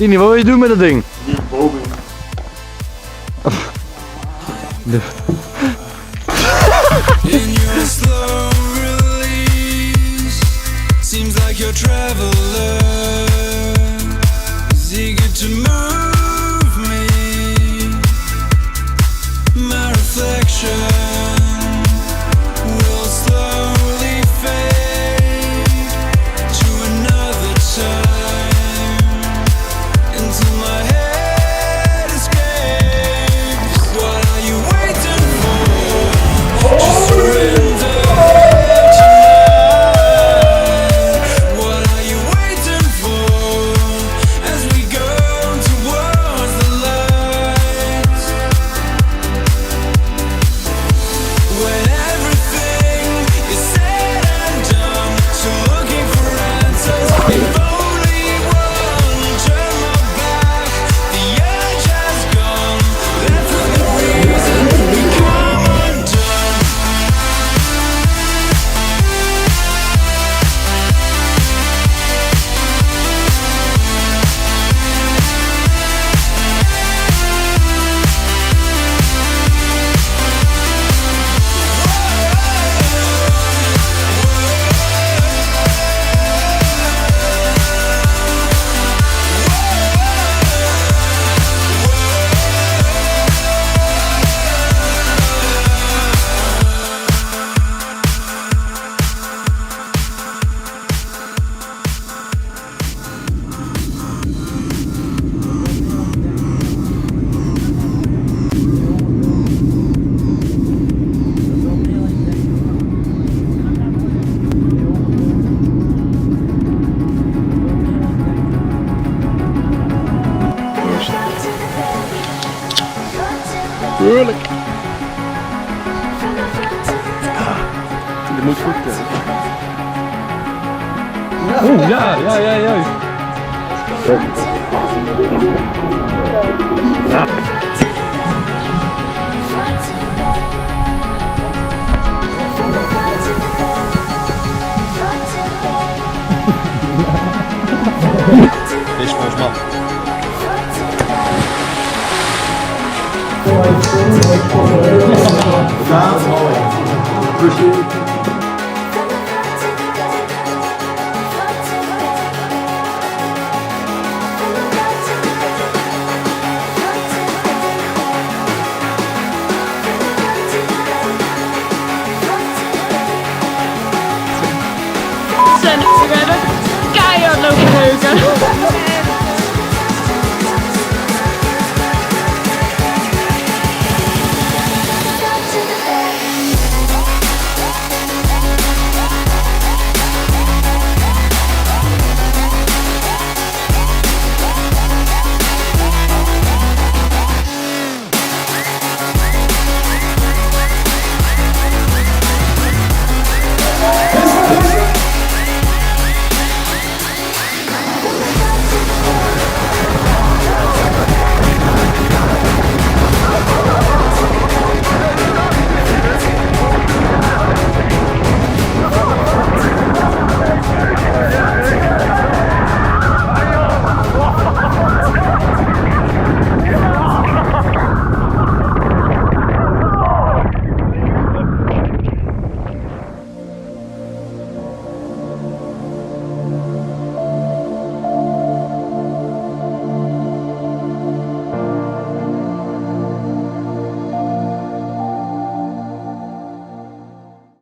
Tini, wat wil je doen met dat ding? Die boven. In your slow release, seems like your traveler is eager to move me. My reflection will slowly fade to another time until my head escapes. What are you waiting for? Just surrender tonight. What are you waiting for as we go towards the light? When everything is said and done, so looking for answers. If only one turn my back, the edge has gone, left with the reason to become undone. Heerlijk. Dit moet goed zijn. Oeh, ja, juist. Dit is volgens man. We hebben keihard lopen neuken.